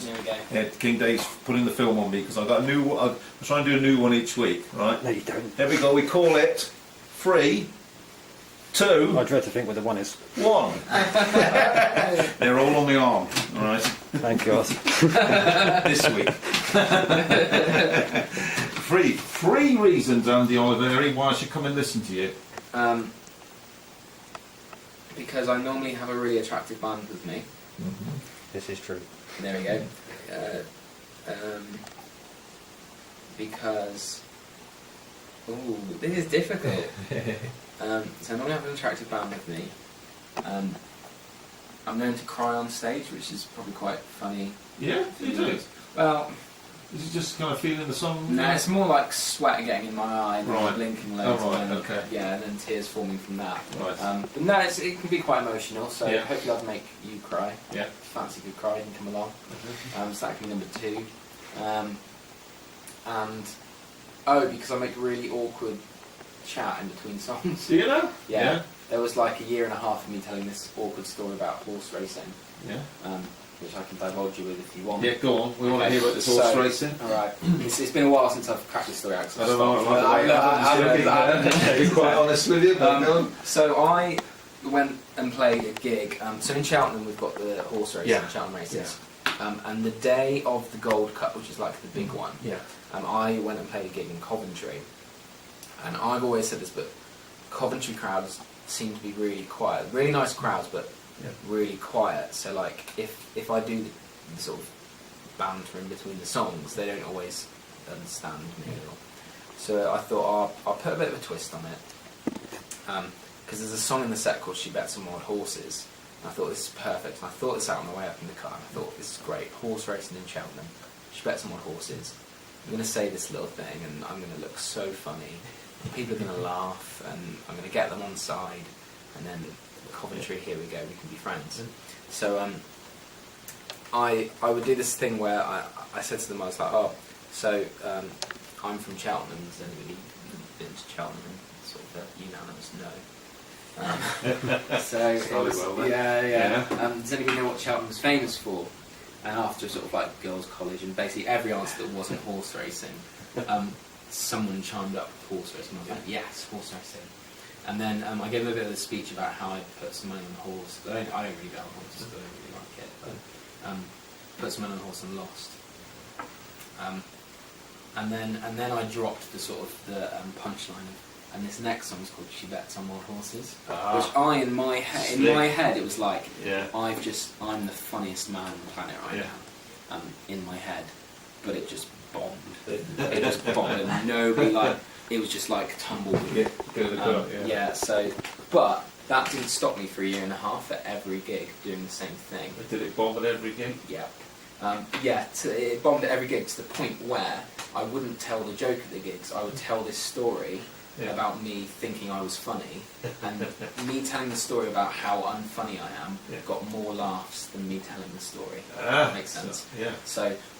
sounds. There we go. Yeah, King Dave's putting the film on me because I've got a new one. I'm trying to do a new one each week, right? No, you don't. Here we go. We call it 3, 2, I dread to think what the one is. 1. They're all on my arm, all right? Thank God. This week. Three reasons, Andy Oliveri, why I should come and listen to you. Because I normally have a really attractive band with me. Mm-hmm. This is true. There we go. Because... Ooh, this is difficult. So I normally have an attractive band with me. I'm known to cry on stage, which is probably quite funny. Yeah, you do. Well... Is it just kind of feeling the song? No, it's more like sweat getting in my eye and right. blinking loads. Oh, right, and then, okay. Yeah, and then tears forming from that. Right. But no, it can be quite emotional, so yeah. hopefully I'll make you cry. Yeah. If you fancy a good cry, you can come along. So that can be number 2. And, because I make really awkward chat in between songs. Do you know? Yeah. There was like a year and a half of me telling this awkward story about horse racing. Yeah. Which I can divulge you with if you want. Yeah, go on. We want to hear about this horse racing. Alright. It's been a while since I've cracked this story out. I don't know. I'll be quite honest with you. So I went and played a gig. So in Cheltenham we've got the horse racing, Cheltenham races. Yeah. And the day of the Gold Cup, which is like the big one, I went and played a gig in Coventry. And I've always said this, but Coventry crowds seem to be really quiet. Really nice crowds, but really quiet. So like if I do the sort of banter in between the songs, they don't always understand me. So I thought I'll put a bit of a twist on it, because there's a song in the set called "She Bet Some Wild Horses." And I thought this is perfect. And I thought this out on the way up in the car. And I thought this is great. Horse racing in Cheltenham. She bet some wild horses. I'm going to say this little thing, and I'm going to look so funny. People are going to laugh, and I'm going to get them on side, and then Coventry, here we go, we can be friends. So I would do this thing where I said to them, I was like, I'm from Cheltenham. Has anybody been to Cheltenham? Sort of a unanimous no. Does anybody know what Cheltenham's famous for? And after sort of like girls' college, and basically every answer that wasn't horse racing, someone chimed up with horse racing. I was like, yes, horse racing. And then I gave them a bit of a speech about how I put some money on the horse. I don't really bet on horses, I don't really like it. But put some money on the horse and lost. And then I dropped the sort of the punchline of, and this next song is called "She Bets on Wild Horses," which in my head it was like, I'm the funniest man on the planet right now, in my head, but it just bombed. It just bombed, and nobody it was just like tumbleweed. But that didn't stop me for a year and a half at every gig doing the same thing. But did it bomb at every gig? Yeah. It bombed at every gig to the point where I wouldn't tell the joke at the gigs. I would tell this story about me thinking I was funny, and me telling the story about how unfunny I am got more laughs than me telling the story. That makes sense.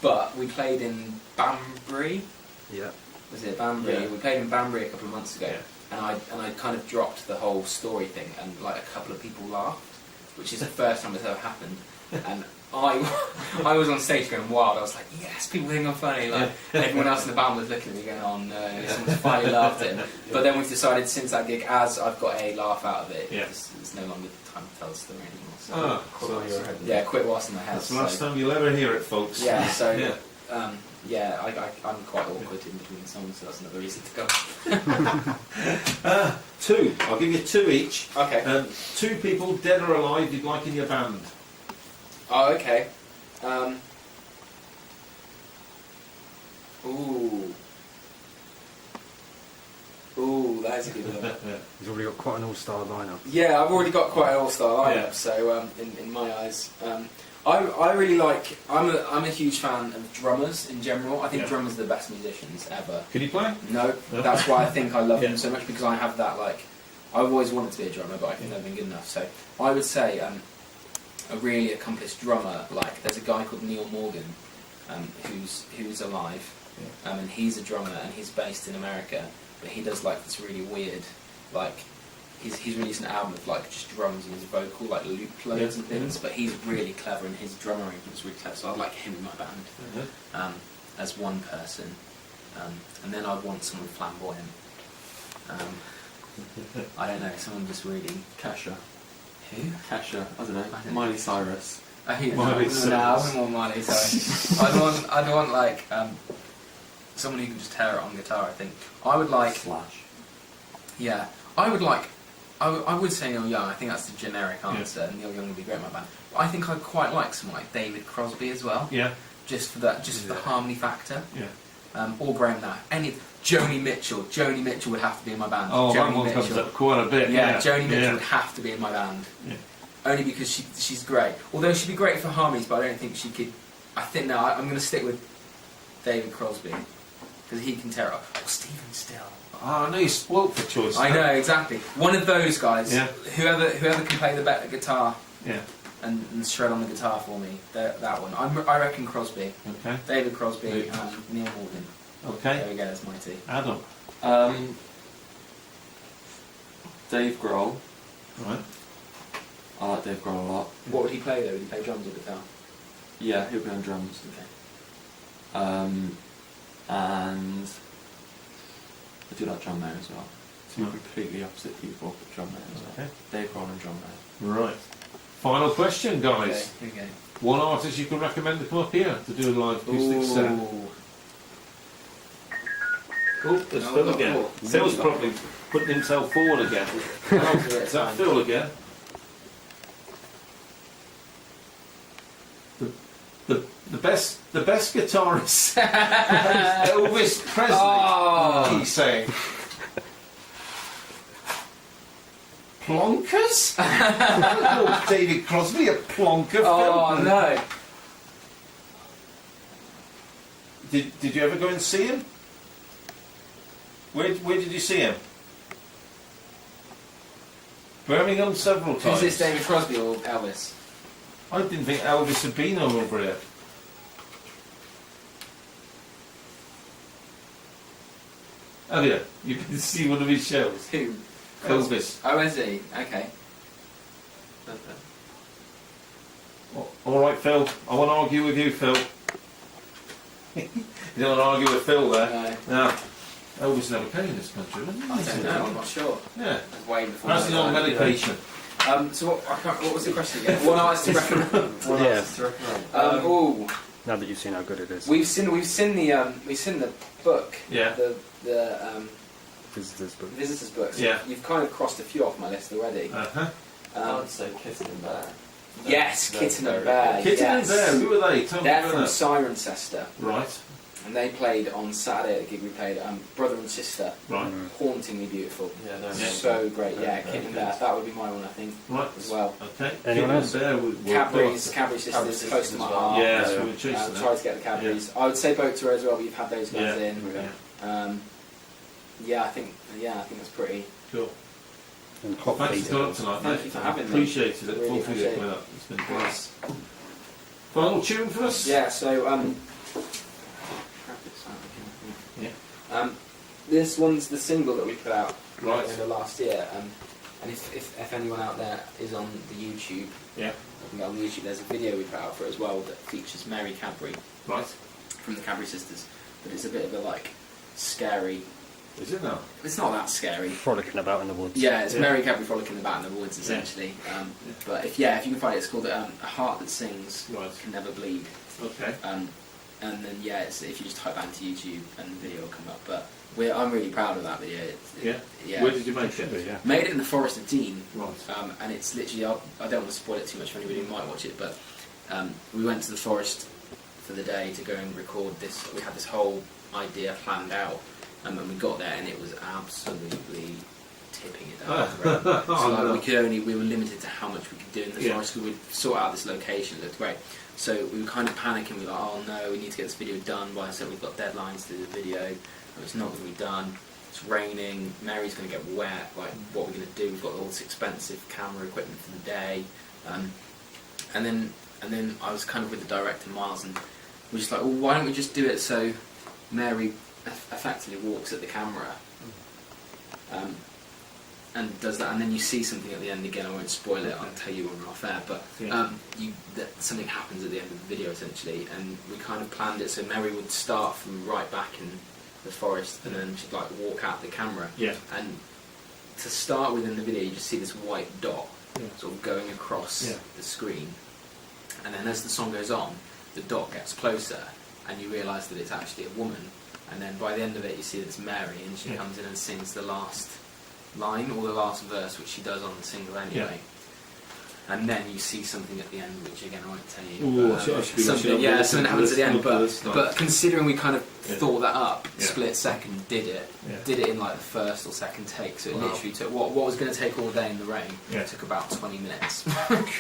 But we played in Banbury. Yeah. Was it Banbury? Yeah. We played in Banbury a couple of months ago, and I kind of dropped the whole story thing, and like a couple of people laughed, which is the first time it's ever happened, and I was on stage going wild. I was like, yes, people think I'm funny. Like, and everyone else in the band was looking at me going, oh no, someone's finally laughed at him. But then we've decided since that gig, as I've got a laugh out of it, it's no longer the time to tell the story anymore. So, quit whilst in the house. That's the last time you'll ever hear it, folks. Yeah, so I'm quite awkward in between songs, so that's another reason to go. 2. I'll give you 2 each. Okay. 2 people, dead or alive, you'd like in your band. Oh, okay. Ooh, that's a good one. He's already got quite an all-star lineup. Yeah, I've already got quite an all-star lineup. So, in my eyes, I really like. I'm a huge fan of drummers in general. I think drummers are the best musicians ever. Can you play? No, that's why I think I love them so much, because I have that I've always wanted to be a drummer, but I've never been good enough. So I would say a really accomplished drummer. There's a guy called Neil Morgan, who's alive, and he's a drummer, and he's based in America, but he does this really weird he's released an album of like just drums and his vocal, like loop loads and things. But he's really clever, and his drum arrangement is really clever. So I'd like him in my band as one person, and then I'd want someone flamboyant. I don't know, someone just really. Kesha. Who? Kesha. I don't know. Miley Cyrus. Oh, yeah, Miley no, Cyrus. I wouldn't want Miley Cyrus. I'd want like someone who can just tear it on guitar. I think I would like. Slash. Yeah, I would like. I would say Neil Young. I think that's the generic answer. And Neil Young would be great in my band. But I think I'd quite like someone like David Crosby as well. Yeah. Just for that, just for the harmony factor. Yeah. Or Graham Nash. Joni Mitchell. Joni Mitchell would have to be in my band. Oh, that Joni one comes Mitchell. up quite a bit. Yeah, Joni Mitchell would have to be in my band. Yeah. Only because she's great. Although she'd be great for harmonies, but I don't think she could. I think no, I'm going to stick with David Crosby because he can tear it up. Oh, Stephen Still. Oh, I know you're spoilt for choice. I know exactly. One of those guys. Yeah. Whoever can play the better guitar. Yeah. And shred on the guitar for me. That one. I reckon Crosby. Okay. David Crosby and Neil Morgan. Okay. There we go. That's my two. Adam. Dave Grohl. Right. I like Dave Grohl a lot. What would he play though? Would he play drums or guitar? Yeah, he'll be on drums. Okay. And I do like John Mayer as well. Two completely opposite people, but John Mayer as well. Okay. Dave Grohl and John Mayer. Right. Final question, guys. Okay, here we go. One artist you can recommend to come up here to do a live acoustic set. Oh, there's No, Phil not again. Phil. Phil's probably putting himself forward again. Is that Phil again? The best guitarist Elvis Presley. Oh. He's saying. Plonkers? Oh, David Crosby, a plonker. Oh Phil. no! Did you ever go and see him? Where did you see him? Birmingham several times. Who's this, David Crosby or Elvis? I didn't think Elvis had been over here. Oh yeah, you can see one of his shows. Who? Elvis. Oh, is he? Okay. All right, Phil. I want to argue with you, Phil. You don't want to argue with Phil there. No. No. Elvis never came in this country, didn't he? I don't know. I'm not sure. Yeah. It's way before. Perhaps he's on medication. So what was the question again? One artist to recommend. Yeah. Ooh. Now that you've seen how good it is. We've seen the book. Yeah. The Visitors book. visitors book. So Yeah. You've kind of crossed a few off my list already. I would say Kitten and Bear. Yes, They're Kitten and very Bear. Kitten and yes. Bear, who are they? Tell me They're about from that. Cirencester, Right, and they played on Saturday at a gig we played. Brother and Sister, right, hauntingly beautiful. Yeah, they're So great. Yeah, Kitten and Bear. That would be my one, I think, right. as well. Okay. Anyone Kitten else? and Bear would Cadbury's Cadbury's Sisters, close to Sisters my as well. heart. Yeah, so we're chasing Try to get the Cadbury's. I would say Boat Tour as well, but you've had those guys Yeah. in. Yeah. I think that's pretty. Cool. And Well, hot thanks for coming up pizza. tonight, Thank mate. you for having me. Appreciated it. Really Full appreciate it. coming up. It's been great. Final tune for us? Yeah. So this one's the single that we put out Right. over last year. And if anyone out there is on the YouTube, Yeah. on the YouTube, there's a video we put out for it as well that features Mary Cadbury Right. from the Cadbury Sisters. But it's a bit of a scary. Is it now? It's not that scary. Frolicking about in the woods. Yeah, it's Yeah. Mary Cadbury frolicking about in the woods essentially. But if you can find it, it's called A Heart That Sings Right. Can Never Bleed. Okay. And then if you just type that into YouTube and the video will come up. But I'm really proud of that video. Yeah. Where did you make it? Yeah. Made it in the Forest of Dean. Right. And it's literally, I don't want to spoil it too much for anybody who might watch it, but we went to the forest for the day to go and record this. We had this whole idea planned out, and we got there and it was absolutely tipping it down. We were limited to how much we could do in the forest. We would sort out this location, it looked great. So we were kind of panicking, we were like, oh no, we need to get this video done by, so we've got deadlines to do the video, and it's not going to be done. It's raining, Mary's going to get wet, like what we're going to do, we've got all this expensive camera equipment for the day. And then I was kind of with the director Miles, and we're just like, well, why don't we just do it so Mary effectively walks at the camera. does that, and then you see something at the end again. I won't spoil it. I'll tell you when we're off air. But something happens at the end of the video essentially, and we kind of planned it so Mary would start from right back in the forest, and then she'd like walk out the camera. Yeah. And to start with in the video, you just see this white dot sort of going across the screen, and then as the song goes on, the dot gets closer, and you realise that it's actually a woman. And then by the end of it, you see that it's Mary, and she comes in and sings the last line or the last verse, which she does on the single anyway. And then you see something at the end, which again I won't tell you. Ooh, something happens at the end. But considering we kind of thought that up, split second, did it in like the first or second take. So it literally took what was going to take all day in the rain. Took about 20 minutes.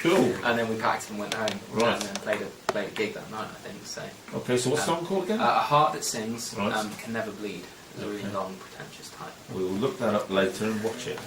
Cool. And then we packed and went home. Right. And then played a gig that night, I think. So. Okay. So what's the song called again? A Heart That Sings. Right. Can Never Bleed. It's a really long, pretentious title. We will look that up later and watch it.